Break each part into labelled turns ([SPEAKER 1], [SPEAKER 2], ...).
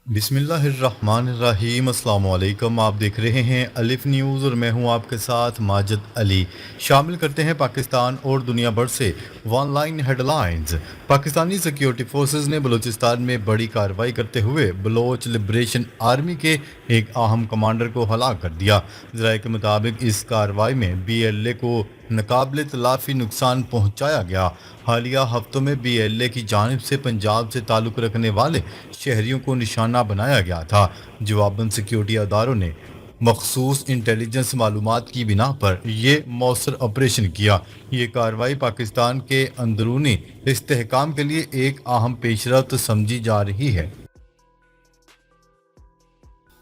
[SPEAKER 1] بسم اللہ الرحمن الرحیم، السلام علیکم۔ آپ دیکھ رہے ہیں الف نیوز اور میں ہوں آپ کے ساتھ ماجد علی۔ شامل کرتے ہیں پاکستان اور دنیا بھر سے ون لائن ہیڈ لائنز۔ پاکستانی سیکیورٹی فورسز نے بلوچستان میں بڑی کارروائی کرتے ہوئے بلوچ لبریشن آرمی کے ایک اہم کمانڈر کو ہلاک کر دیا۔ ذرائع کے مطابق اس کارروائی میں بی ایل اے کو ناقابل تلافی نقصان پہنچایا گیا۔ حالیہ ہفتوں میں بی ایل اے کی جانب سے پنجاب سے تعلق رکھنے والے شہریوں کو نشانہ بنایا گیا تھا۔ جواباً سیکیورٹی اداروں نے مخصوص انٹیلیجنس معلومات کی بنا پر یہ مؤثر آپریشن کیا۔ یہ کارروائی پاکستان کے اندرونی استحکام کے لیے ایک اہم پیش رفت سمجھی جا رہی ہے۔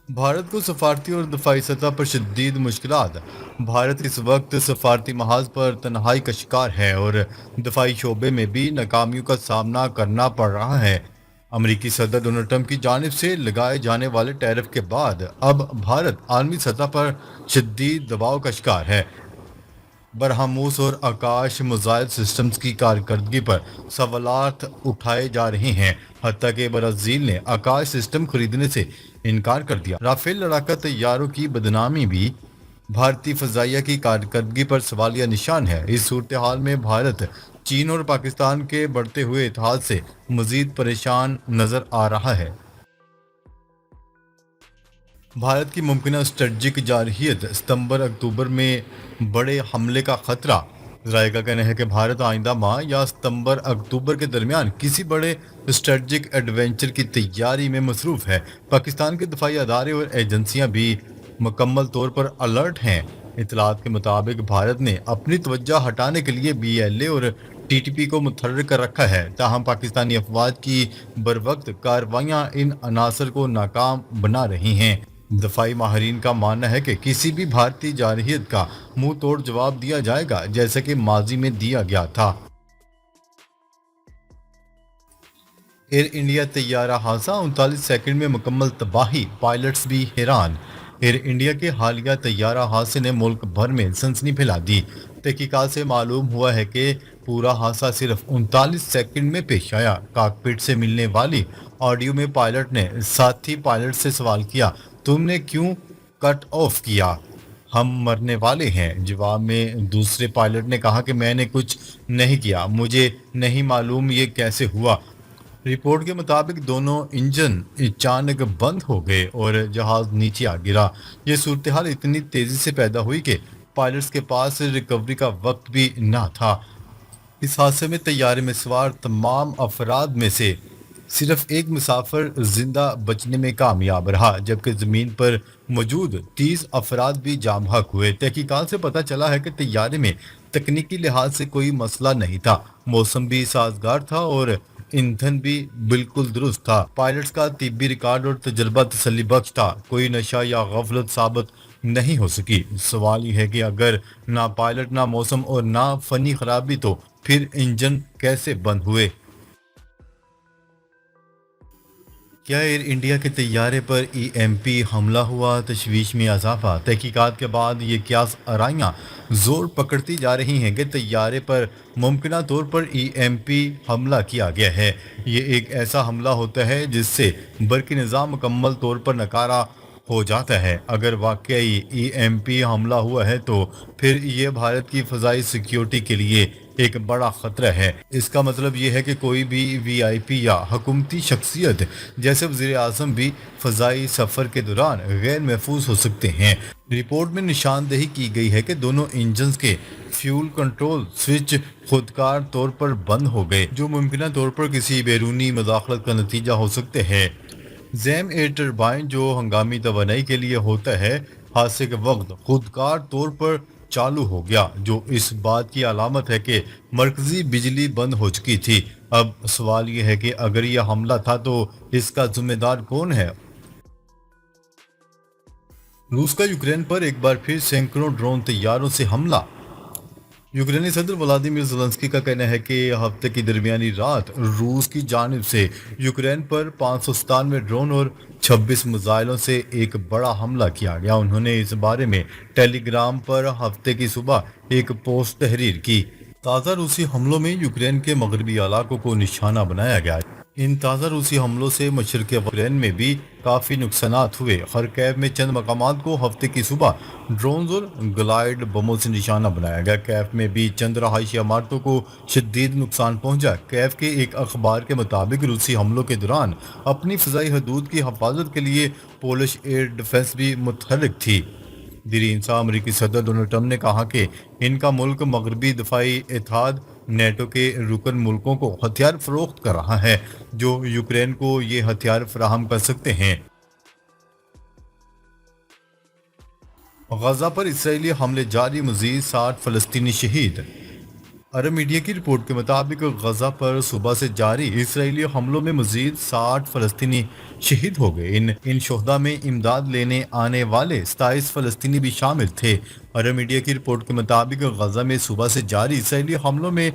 [SPEAKER 1] بھارت کو سفارتی اور دفاعی سطح پر شدید مشکلات۔ بھارت اس وقت سفارتی محاذ پر تنہائی کا شکار ہے اور دفاعی شعبے میں بھی ناکامیوں کا سامنا کرنا پڑ رہا ہے۔ امریکی صدر ڈونلڈ ٹرمپ کی جانب سے لگائے جانے والے ٹیرف کے بعد اب بھارت عالمی سطح پر شدید دباؤ کا شکار ہے۔ برہموس اور آکاش میزائل سسٹمز کی کارکردگی پر سوالات اٹھائے جا رہے ہیں، حتیٰ کہ برازیل نے آکاش سسٹم خریدنے سے انکار کر دیا۔ رافیل لڑاکا طیاروں کی بدنامی بھی بھارتی فضائیہ کی کارکردگی پر سوالیہ نشان ہے۔ اس صورتحال میں بھارت چین اور پاکستان کے بڑھتے ہوئے اتحاد سے مزید پریشان نظر آ رہا ہے۔ بھارت کی ممکنہ اسٹریٹجک جارحیت ستمبر اکتوبر میں بڑے حملے کا خطرہ۔ ذرائع کا کہنا ہے کہ بھارت آئندہ ماہ یا ستمبر اکتوبر کے درمیان کسی بڑے اسٹریٹجک ایڈونچر کی تیاری میں مصروف ہے۔ پاکستان کے دفاعی ادارے اور ایجنسیاں بھی مکمل طور پر الرٹ ہیں۔ اطلاعات کے مطابق بھارت نے اپنی توجہ ہٹانے کے لیے بی ایل اے اور ٹی ٹی پی کو متحرک کر رکھا ہے، تاہم پاکستانی افواج کی بروقت کارروائیاں ان عناصر کو ناکام بنا رہی ہیں۔ دفاعی ماہرین کا ماننا ہے کہ کسی بھی بھارتی جارحیت کا منہ توڑ جواب دیا جائے گا، جیسا کہ ماضی میں دیا گیا تھا۔ ایئر انڈیا طیارہ حادثہ 39 سیکنڈ میں مکمل تباہی، پائلٹس بھی حیران۔ ایئر انڈیا کے حالیہ طیارہ حادثے نے ملک بھر میں سنسنی پھیلا دی۔ تحقیقات سے معلوم ہوا ہے کہ پورا حادثہ صرف 39 سیکنڈ میں پیش آیا۔ کاکپٹ سے ملنے والی آڈیو میں پائلٹ نے ساتھی پائلٹ سے سوال کیا، تم نے کیوں کٹ آف کیا؟ ہم مرنے والے ہیں۔ جواب میں دوسرے پائلٹ نے کہا کہ میں نے کچھ نہیں کیا، مجھے نہیں معلوم یہ کیسے ہوا۔ رپورٹ کے مطابق دونوں انجن اچانک بند ہو گئے اور جہاز نیچے آ گرا۔ یہ صورتحال اتنی تیزی سے پیدا ہوئی کہ پائلٹس کے پاس ریکوری کا وقت بھی نہ تھا۔ اس حادثے میں طیارے میں سوار تمام افراد میں سے صرف ایک مسافر زندہ بچنے میں کامیاب رہا، جبکہ زمین پر موجود 30 افراد بھی جاں بحق ہوئے۔ تحقیقات سے پتہ چلا ہے کہ طیارے میں تکنیکی لحاظ سے کوئی مسئلہ نہیں تھا، موسم بھی سازگار تھا اور ایندھن بھی بالکل درست تھا۔ پائلٹس کا طبی ریکارڈ اور تجربہ تسلی بخش تھا، کوئی نشہ یا غفلت ثابت نہیں ہو سکی۔ سوال یہ ہے کہ اگر نہ پائلٹ، نہ موسم اور نہ فنی خرابی تو پھر انجن کیسے بند ہوئے؟ کیا ایئر انڈیا کے طیارے پر ای ایم پی حملہ ہوا؟ تشویش میں اضافہ۔ تحقیقات کے بعد یہ قیاس آرائیاں زور پکڑتی جا رہی ہیں کہ طیارے پر ممکنہ طور پر ای ایم پی حملہ کیا گیا ہے۔ یہ ایک ایسا حملہ ہوتا ہے جس سے برقی نظام مکمل طور پر ناکارہ ہو جاتا ہے۔ اگر واقعی ای ایم پی حملہ ہوا ہے تو پھر یہ بھارت کی فضائی سیکیورٹی کے لیے ایک بڑا خطرہ ہے۔ اس کا مطلب یہ ہے کہ کوئی بھی وی آئی پی یا حکومتی شخصیت جیسے وزیر اعظم بھی فضائی سفر کے دوران غیر محفوظ ہو سکتے ہیں۔ رپورٹ میں نشاندہی کی گئی ہے کہ دونوں انجنز کے فیول کنٹرول سوئچ خودکار طور پر بند ہو گئے، جو ممکنہ طور پر کسی بیرونی مداخلت کا نتیجہ ہو سکتے ہیں۔ زیم ایئر ٹربائن جو ہنگامی توانائی کے لیے ہوتا ہے، حادثے کے وقت خودکار طور پر چالو ہو گیا، جو اس بات کی علامت ہے کہ مرکزی بجلی بند ہو چکی تھی۔ اب سوال یہ ہے کہ اگر یہ حملہ تھا تو اس کا ذمہ دار کون ہے؟ روس کا یوکرین پر ایک بار پھر سینکڑوں ڈرون طیاروں سے حملہ۔ یوکرینی صدر ولادیمیر زیلنسکی کا کہنا ہے کہ ہفتے کی درمیانی رات روس کی جانب سے یوکرین پر 597 ڈرون اور 26 میزائلوں سے ایک بڑا حملہ کیا گیا۔ انہوں نے اس بارے میں ٹیلی گرام پر ہفتے کی صبح ایک پوسٹ تحریر کی۔ تازہ روسی حملوں میں یوکرین کے مغربی علاقوں کو نشانہ بنایا گیا۔ ان تازہ روسی حملوں سے مشرق یوکرین میں بھی کافی نقصانات ہوئے۔ خرکیو میں چند مقامات کو ہفتے کی صبح ڈرونز اور گلائیڈ بموں سے نشانہ بنایا گیا۔ کیف میں بھی چند رہائشی عمارتوں کو شدید نقصان پہنچا۔ کیف کے ایک اخبار کے مطابق روسی حملوں کے دوران اپنی فضائی حدود کی حفاظت کے لیے پولش ایئر ڈیفنس بھی متحرک تھی۔ دیرین سا امریکی صدر ڈونلڈ ٹرمپ نے کہا کہ ان کا ملک مغربی دفاعی اتحاد نیٹو کے رکن ملکوں کو ہتھیار فروخت کر رہا ہے جو یوکرین کو یہ ہتھیار فراہم کر سکتے ہیں۔ غزہ پر اسرائیلی حملے جاری، مزید 60 فلسطینی شہید۔ عرب میڈیا کی رپورٹ کے مطابق غزہ پر صبح سے جاری اسرائیلی حملوں میں مزید 60 فلسطینی شہید ہو گئے۔ ان شہداء میں امداد لینے آنے والے 27 فلسطینی بھی شامل تھے۔ عرب میڈیا کی رپورٹ کے مطابق غزہ میں صبح سے جاری اسرائیلی حملوں میں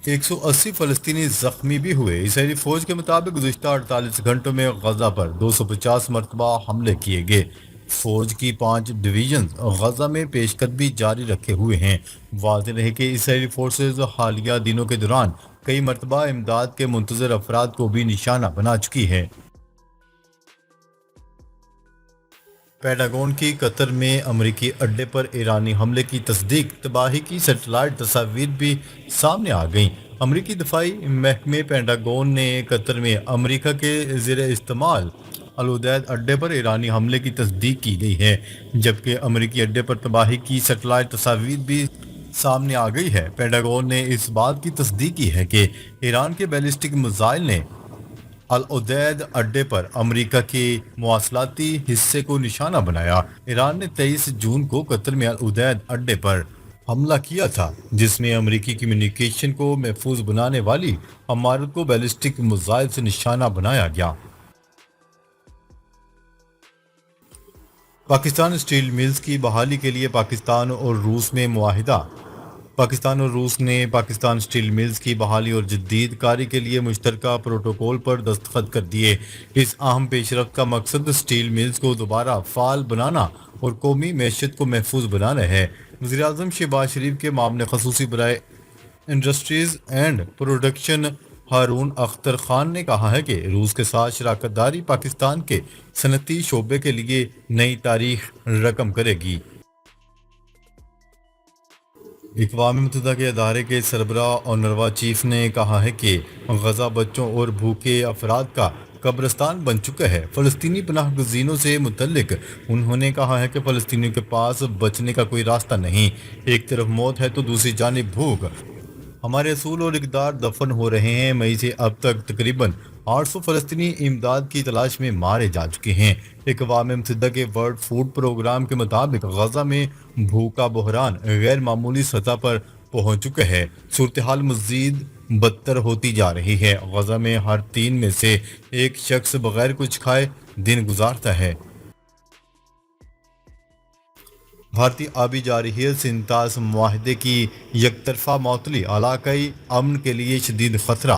[SPEAKER 1] 180 فلسطینی زخمی بھی ہوئے۔ اسرائیلی فوج کے مطابق گزشتہ 48 گھنٹوں میں غزہ پر 250 مرتبہ حملے کیے گئے۔ فوج کی 5 ڈویژنز غزہ میں پیش قدمی جاری رکھے ہوئے ہیں۔ واضح ہے کہ اسرائیلی فورسز حالیہ دنوں کے دوران کئی مرتبہ امداد کے منتظر افراد کو بھی نشانہ بنا چکی ہے۔ پینٹاگون کی قطر میں امریکی اڈے پر ایرانی حملے کی تصدیق، تباہی کی سیٹلائٹ تصاویر بھی سامنے آ گئیں۔ امریکی دفاعی محکمہ پینٹاگون نے قطر میں امریکہ کے زیر استعمال العدید اڈے پر ایرانی حملے کی تصدیق کی گئی ہے، جبکہ امریکی اڈے پر تباہی کی سیٹلائٹ تصاویر بھی سامنے آ گئی ہے۔ پینٹاگون نے اس بات کی تصدیق کی ہے کہ ایران کے بیلسٹک میزائل نے العدید اڈے پر امریکہ کے مواصلاتی حصے کو نشانہ بنایا۔ ایران نے 23 جون کو قطر میں العدید اڈے پر حملہ کیا تھا، جس میں امریکی کمیونیکیشن کو محفوظ بنانے والی عمارت کو بیلسٹک میزائل سے نشانہ بنایا گیا۔ پاکستان اسٹیل ملز کی بحالی کے لیے پاکستان اور روس میں معاہدہ۔ پاکستان اور روس نے پاکستان اسٹیل ملز کی بحالی اور جدید کاری کے لیے مشترکہ پروٹوکول پر دستخط کر دیے۔ اس اہم پیش رفت کا مقصد اسٹیل ملز کو دوبارہ فعال بنانا اور قومی معیشت کو محفوظ بنانا ہے۔ وزیراعظم شہباز شریف کے معاون خصوصی برائے industries and production Haroon Akhtar Khan نے کہا ہے کہ روس کے ساتھ شراکت داری پاکستان کے صنعتی شعبے کے لیے نئی تاریخ رقم کرے گی۔ اقوام متحدہ کے ادارے کے سربراہ اونروا چیف نے کہا ہے کہ غزہ بچوں اور بھوکے افراد کا قبرستان بن چکا ہے۔ فلسطینی پناہ گزینوں سے متعلق انہوں نے کہا ہے کہ فلسطینیوں کے پاس بچنے کا کوئی راستہ نہیں، ایک طرف موت ہے تو دوسری جانب بھوک۔ ہمارے اصول اور اقدار دفن ہو رہے ہیں۔ مئی سے اب تک تقریباً 800 فلسطینی امداد کی تلاش میں مارے جا چکے ہیں۔ اقوام متحدہ کے ورلڈ فوڈ پروگرام کے مطابق غزہ میں بھوک کا بحران غیر معمولی سطح پر پہنچ چکا ہے۔ صورتحال مزید بدتر ہوتی جا رہی ہے۔ غزہ میں ہر 3 میں سے ایک شخص بغیر کچھ کھائے دن گزارتا ہے۔ بھارتی آبی جارحیت سنتاس معاہدے کی یک طرفہ معطلی علاقائی امن کے لیے شدید خطرہ۔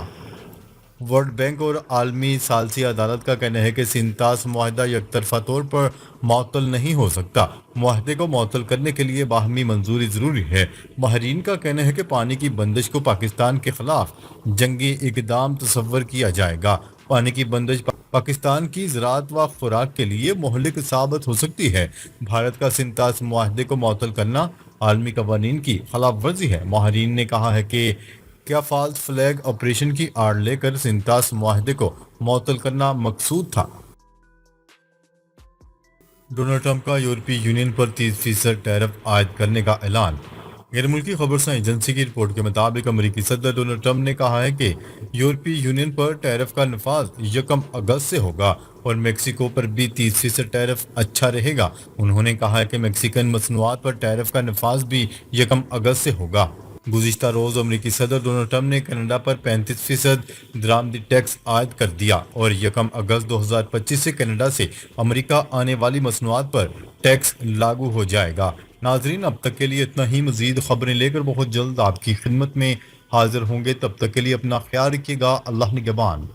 [SPEAKER 1] ورلڈ بینک اور عالمی ثالثی عدالت کا کہنا ہے کہ سنتاس معاہدہ یک طرفہ طور پر معطل نہیں ہو سکتا۔ معاہدے کو معطل کرنے کے لیے باہمی منظوری ضروری ہے۔ ماہرین کا کہنا ہے کہ پانی کی بندش کو پاکستان کے خلاف جنگی اقدام تصور کیا جائے گا۔ پانی کی بندش پاکستان کی زراعت و خوراک کے لیے مہلک ثابت ہو سکتی ہے۔ بھارت کا سنتاس معاہدے کو معطل کرنا عالمی قوانین کی خلاف ورزی ہے۔ ماہرین نے کہا ہے کہ کیا فالس فلیگ آپریشن کی آڑ لے کر سنتاس معاہدے کو معطل کرنا مقصود تھا۔ ڈونلڈ ٹرمپ کا یورپی یونین پر 30% ٹیرف عائد کرنے کا اعلان۔ غیر ملکی خبرساں ایجنسی کی رپورٹ کے مطابق امریکی صدر ڈونلڈ ٹرمپ نے کہا ہے کہ یورپی یونین پر ٹیرف کا نفاذ 1 اگست سے ہوگا اور میکسیکو پر بھی 30% ٹیرف اچھا رہے گا۔ انہوں نے کہا ہے کہ میکسیکن مصنوعات پر ٹیرف کا نفاذ بھی 1 اگست سے ہوگا۔ گزشتہ روز امریکی صدر ڈونلڈ ٹرمپ نے کینیڈا پر 35% درآمدی ٹیکس عائد کر دیا اور 1 اگست 2025 سے کینیڈا سے امریکہ آنے والی مصنوعات پر ٹیکس لاگو ہو جائے گا۔ ناظرین، اب تک کے لیے اتنا ہی۔ مزید خبریں لے کر بہت جلد آپ کی خدمت میں حاضر ہوں گے۔ تب تک کے لیے اپنا خیال رکھیے گا۔ اللہ نگہبان۔